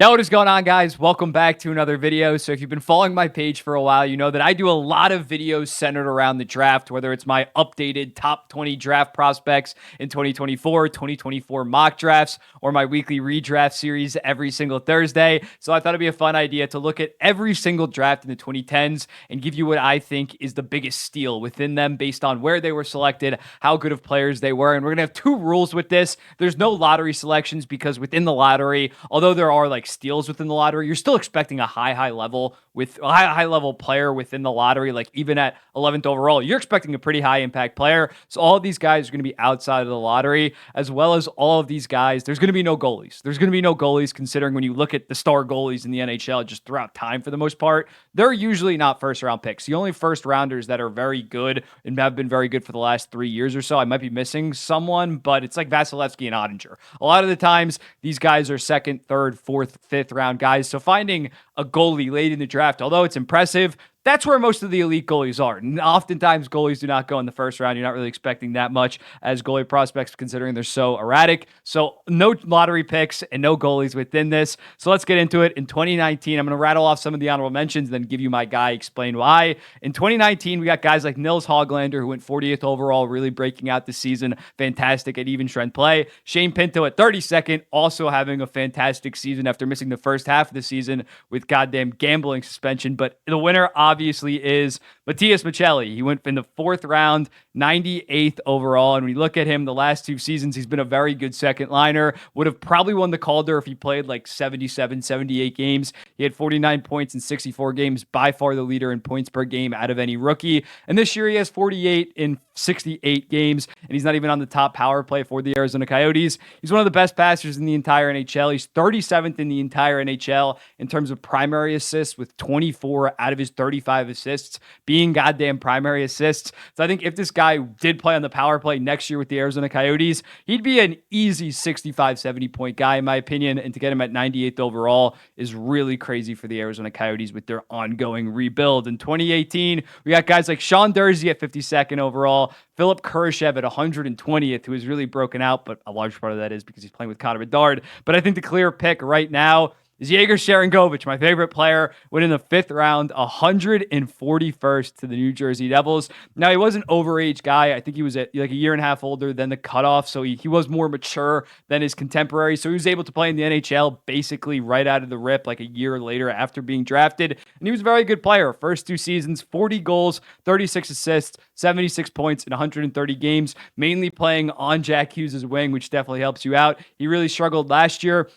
Now, what is going on, guys? Welcome back to another video. So if you've been following my page for a while, you know that I do a lot of videos centered around the draft, whether it's my updated top 20 draft prospects in 2024, 2024 mock drafts, or my weekly redraft series every single Thursday. So I thought it'd be a fun idea to look at every single draft in the 2010s and give you what I think is the biggest steal within them based on where they were selected, how good of players they were. And we're going to have two rules with this. There's no lottery selections because within the lottery, although there are like steals within the lottery, you're still expecting a high level with a high level player within the lottery. Like even at 11th overall, you're expecting a pretty high impact player. So all of these guys are going to be outside of the lottery, as well as all of these guys. There's going to be no goalies. There's going to be no goalies considering when you look at the star goalies in the NHL just throughout time for the most part, they're usually not first round picks. The only first rounders that are very good and have been very good for the last 3 years or so, I might be missing someone, but it's like Vasilevsky and Ottinger. A lot of the times, these guys are second, third, fourth, fifth round guys. So finding a goalie late in the draft, although it's impressive, that's where most of the elite goalies are. And oftentimes, goalies do not go in the first round. You're not really expecting that much as goalie prospects, considering they're so erratic. So no lottery picks and no goalies within this. So let's get into it. In 2019, I'm going to rattle off some of the honorable mentions, then give you my guy, explain why. In 2019, we got guys like Nils Hoglander, who went 40th overall, really breaking out this season. Fantastic at even strength play. Shane Pinto at 32nd, also having a fantastic season after missing the first half of the season with goddamn gambling suspension. But the winner, obviously, is Matias Maccelli. He went in the fourth round, 98th overall. And when you look at him the last two seasons, he's been a very good second liner. Would have probably won the Calder if he played like 77, 78 games. He had 49 points in 64 games, by far the leader in points per game out of any rookie. And this year he has 48 in 68 games, and he's not even on the top power play for the Arizona Coyotes. He's one of the best passers in the entire NHL. He's 37th in the entire NHL in terms of primary assists, with 24 out of his 35 assists being goddamn primary assists. So I think if this guy did play on the power play next year with the Arizona Coyotes, he'd be an easy 65, 70 point guy, in my opinion. And to get him at 98th overall is really crazy for the Arizona Coyotes with their ongoing rebuild. In 2018, we got guys like Sean Durzi at 52nd overall, Philip Kurashev at 120th, who is really broken out, but a large part of that is because he's playing with Connor Bedard. But I think the clear pick right now is Weager Govic, my favorite player, went in the fifth round, 141st to the New Jersey Devils. Now, he was an overage guy. I think he was like a year and a half older than the cutoff, so he was more mature than his contemporary. So he was able to play in the NHL basically right out of the rip, like a year later after being drafted. And he was a very good player. First two seasons, 40 goals, 36 assists, 76 points in 130 games, mainly playing on Jack Hughes' wing, which definitely helps you out. He really struggled last year.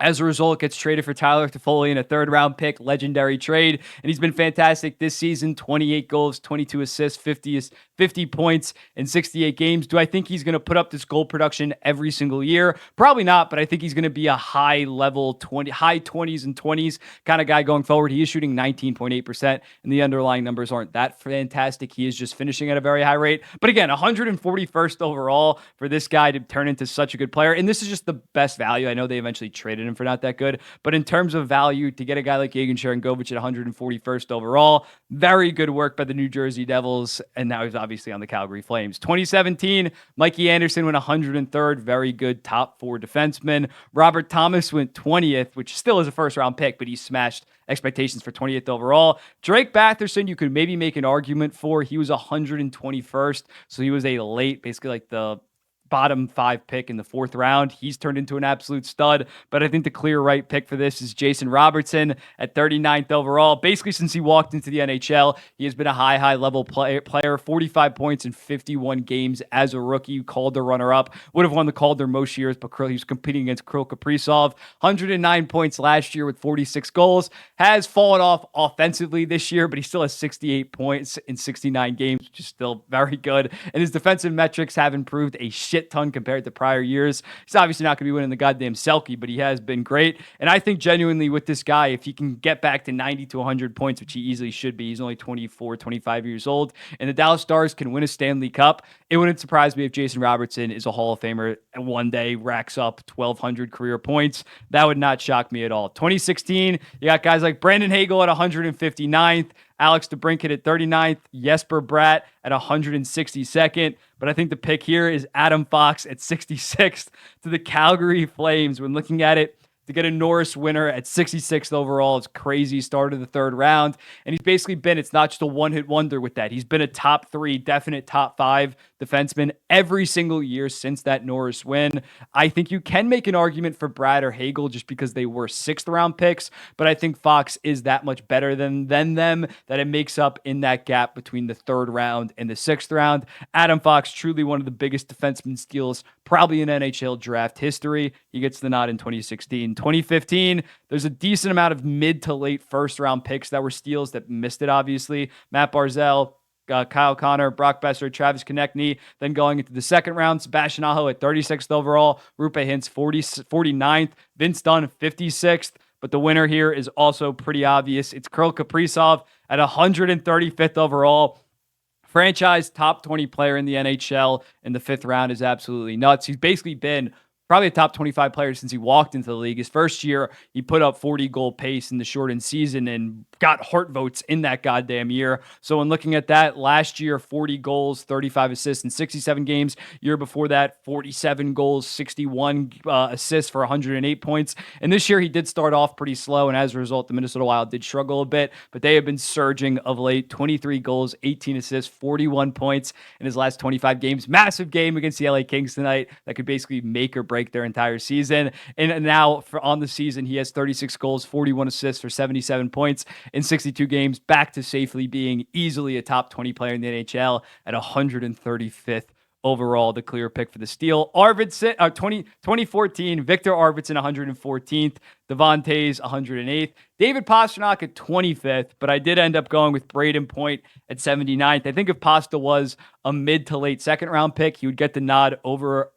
As a result, gets traded for Tyler Toffoli in a third-round pick, legendary trade. And he's been fantastic this season, 28 goals, 22 assists, 50 points in 68 games. Do I think he's going to put up this goal production every single year? Probably not, but I think he's going to be a high-level, high 20s and 20s kind of guy going forward. He is shooting 19.8%, and the underlying numbers aren't that fantastic. He is just finishing at a very high rate. But again, 141st overall for this guy to turn into such a good player. And this is just the best value. I know they eventually traded him for not that good, but in terms of value, to get a guy like Weager and Govic at 141st overall, very good work by the New Jersey Devils, and now he's obviously on the Calgary Flames. 2017, Mikey Anderson went 103rd, very good top four defenseman. Robert Thomas went 20th, which still is a first round pick, but he smashed expectations for 20th overall. Drake Batherson, you could maybe make an argument for. He was 121st, so he was a late, basically like the bottom five pick in the fourth round. He's turned into an absolute stud, but I think the clear right pick for this is Jason Robertson at 39th overall. Basically, since he walked into the NHL, he has been a high level player, 45 points in 51 games as a rookie, Calder runner-up, would have won the Calder most years, but he was competing against Capriso. 109 points last year with 46 goals, has fallen off offensively this year, but he still has 68 points in 69 games, which is still very good, and his defensive metrics have improved a shit ton compared to prior years. He's obviously not going to be winning the goddamn Selke, but he has been great. And I think genuinely with this guy, if he can get back to 90 to 100 points, which he easily should be, he's only 24, 25 years old, and the Dallas Stars can win a Stanley Cup, it wouldn't surprise me if Jason Robertson is a Hall of Famer and one day racks up 1,200 career points. That would not shock me at all. 2016, you got guys like Brandon Hagel at 159th, Alex DeBrincat at 39th, Jesper Bratt at 162nd. But I think the pick here is Adam Fox at 66th to the Calgary Flames. When looking at it, to get a Norris winner at 66th overall. It's crazy. Started the third round. And he's basically been, it's not just a one-hit wonder with that. He's been a top 3, definite top 5 defenseman every single year since that Norris win. I think you can make an argument for Brad or Hagel just because they were 6th round picks, but I think Fox is that much better than them that it makes up in that gap between the 3rd round and the 6th round. Adam Fox, truly one of the biggest defenseman steals probably in NHL draft history. He gets the nod in 2016. 2015, there's a decent amount of mid to late 1st round picks that were steals that missed it, obviously. Matt Barzal, Kyle Connor, Brock Besser, Travis Konechny. Then going into the 2nd round, Sebastian Aho at 36th overall, Rupe Hintz 49th, Vince Dunn 56th. But the winner here is also pretty obvious. It's Kirill Kaprizov at 135th overall. Franchise top 20 player in the NHL in the 5th round is absolutely nuts. He's basically been probably a top 25 player since he walked into the league. His first year, he put up 40 goal pace in the shortened season and got Hart votes in that goddamn year. So when looking at that, last year, 40 goals, 35 assists in 67 games. Year before that, 47 goals, 61 assists for 108 points. And this year, he did start off pretty slow, and as a result, the Minnesota Wild did struggle a bit, but they have been surging of late. 23 goals, 18 assists, 41 points in his last 25 games. Massive game against the LA Kings tonight that could basically make or break their entire season. And now on the season, he has 36 goals, 41 assists for 77 points in 62 games, back to safely being easily a top 20 player in the NHL at 135th overall, the clear pick for the steal. Arvidsson, 2014, Victor Arvidsson, 114th. Devon Toews, 108th. David Pastrnak at 25th, but I did end up going with Braden Point at 79th. I think if Pasta was a mid to late 2nd round pick, he would get the nod over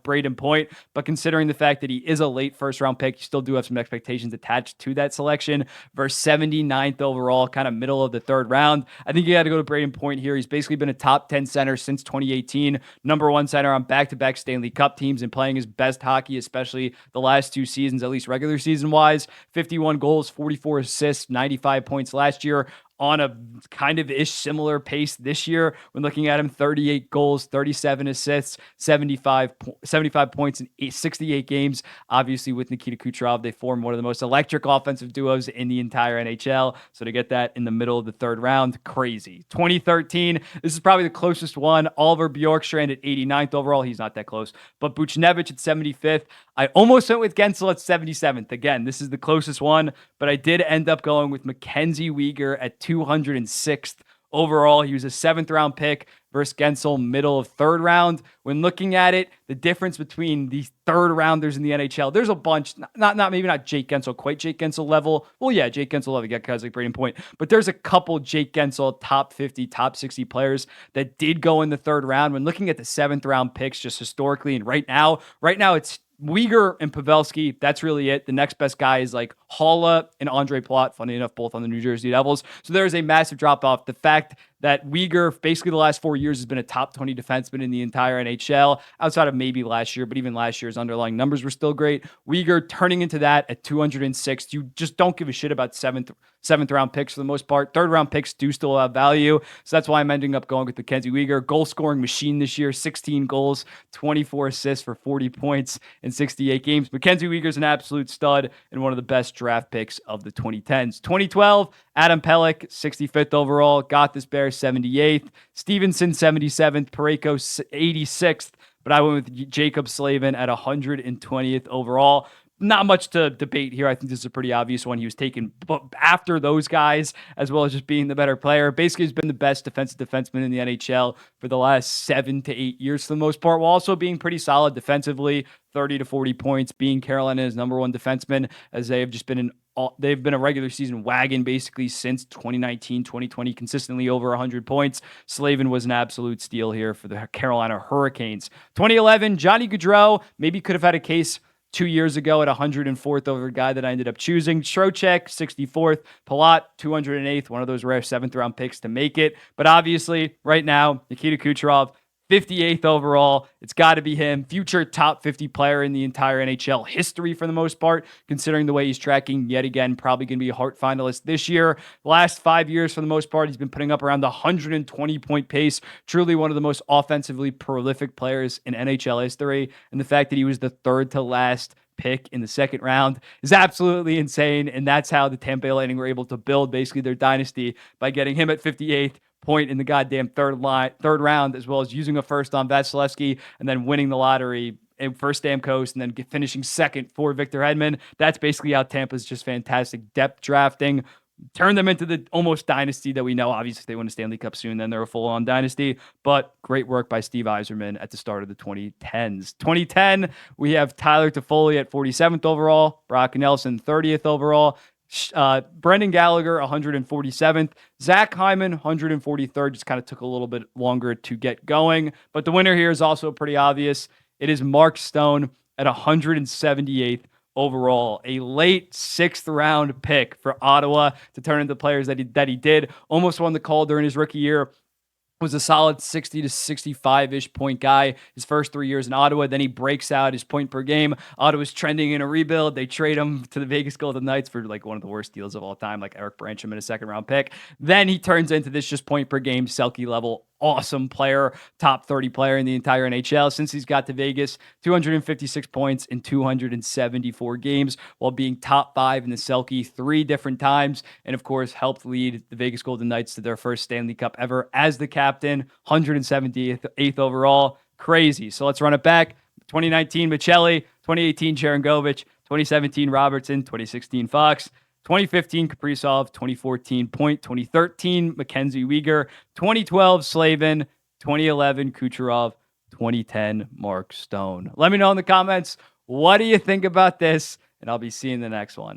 Braden Point. But considering the fact that he is a late 1st round pick, you still do have some expectations attached to that selection. Versus 79th overall, kind of middle of the 3rd round. I think you got to go to Braden Point here. He's basically been a top 10 center since 2018. Number 1 center on back-to-back Stanley Cup teams and playing his best hockey, especially the last 2 seasons, at least regular season wise. 51 goals, 44 assists, 95 points last year, on a kind of ish similar pace this year. When looking at him, 38 goals, 37 assists, 75 points in 68 games. Obviously, with Nikita Kucherov, they form one of the most electric offensive duos in the entire NHL. So to get that in the middle of the 3rd round, crazy. 2013, this is probably the closest one. Oliver Bjorkstrand at 89th overall. He's not that close. But Buchnevich at 75th. I almost went with Gensel at 77th. Again, this is the closest one, but I did end up going with Mackenzie Weegar at 206th overall. He was a 7th round pick versus Gensel, middle of 3rd round. When looking at it, the difference between the 3rd rounders in the NHL, there's a bunch, maybe not Jake Gensel, quite Jake Gensel level. Well, yeah, Jake Gensel level, you got guys like Braden Point, but there's a couple Jake Gensel top 50, top 60 players that did go in the 3rd round. When looking at the 7th round picks, just historically, and right now it's Weager and Pavelski, that's really it. The next best guy is like Haula and Andre Palat, funny enough, both on the New Jersey Devils. So there's a massive drop-off. The fact that Weager, basically the last 4 years, has been a top 20 defenseman in the entire NHL, outside of maybe last year, but even last year's underlying numbers were still great. Weager turning into that at 206. You just don't give a shit about seventh round picks for the most part. 3rd round picks do still have value. So that's why I'm ending up going with Mackenzie Weegar. Goal scoring machine this year, 16 goals, 24 assists for 40 points in 68 games. Mackenzie Weegar's an absolute stud and one of the best draft picks of the 2010s. 2012, Adam Pelech, 65th overall. Got this bear, 78th. Stevenson, 77th. Parayko, 86th. But I went with Jacob Slaven at 120th overall. Not much to debate here. I think this is a pretty obvious one. He was taken after those guys, as well as just being the better player. Basically, he's been the best defenseman in the NHL for the last 7 to 8 years for the most part, while also being pretty solid defensively, 30 to 40 points, being Carolina's number 1 defenseman, as they have just been they've been a regular season wagon basically since 2019, 2020, consistently over 100 points. Slaven was an absolute steal here for the Carolina Hurricanes. 2011, Johnny Gaudreau maybe could have had a case 2 years ago at 104th over a guy that I ended up choosing. Trocheck, 64th. Palat, 208th. One of those rare 7th round picks to make it. But obviously, right now, Nikita Kucherov, 58th overall. It's got to be him. Future top 50 player in the entire NHL history for the most part, considering the way he's tracking yet again. Probably going to be a Hart finalist this year. The last 5 years for the most part, he's been putting up around the 120-point pace. Truly one of the most offensively prolific players in NHL history. And the fact that he was the 3rd to last pick in the second round is absolutely insane. And that's how the Tampa Bay Lightning were able to build basically their dynasty, by getting him at 58th point in the goddamn third round, as well as using a first on Vasilevsky and then winning the lottery and first Stamkos and then finishing second for Victor Hedman. That's basically how Tampa's just fantastic depth drafting turn them into the almost dynasty that we know. Obviously, if they win a Stanley Cup soon, then they're a full-on dynasty. But great work by Steve Yzerman at the start of the 2010s. 2010, we have Tyler Toffoli at 47th overall, Brock Nelson 30th overall, Brendan Gallagher 147th, Zach Hyman 143rd. Just kind of took a little bit longer to get going. But the winner here is also pretty obvious. It is Mark Stone at 178th overall, a late 6th round pick for Ottawa to turn into players that he did. Almost won the call during his rookie year. Was a solid 60 to 65-ish point guy his first 3 years in Ottawa. Then he breaks out his point per game. Ottawa's trending in a rebuild. They trade him to the Vegas Golden Knights for like one of the worst deals of all time, like Eric Brancham in a 2nd round pick. Then he turns into this just point per game Selke level awesome player, top 30 player in the entire NHL since he's got to Vegas. 256 points in 274 games, while being top 5 in the Selke 3 different times, and of course helped lead the Vegas Golden Knights to their first Stanley Cup ever as the captain. 178th overall. Crazy. So let's run it back. 2019 Melli, 2018 Sharon Govic, 2017 Robertson, 2016 Fox, 2015 Capriso, 2014 Point, 2013 Mackenzie Weager, 2012 Slaven, 2011 Kucherov, 2010 Mark Stone. Let me know in the comments, what do you think about this? And I'll be seeing the next one.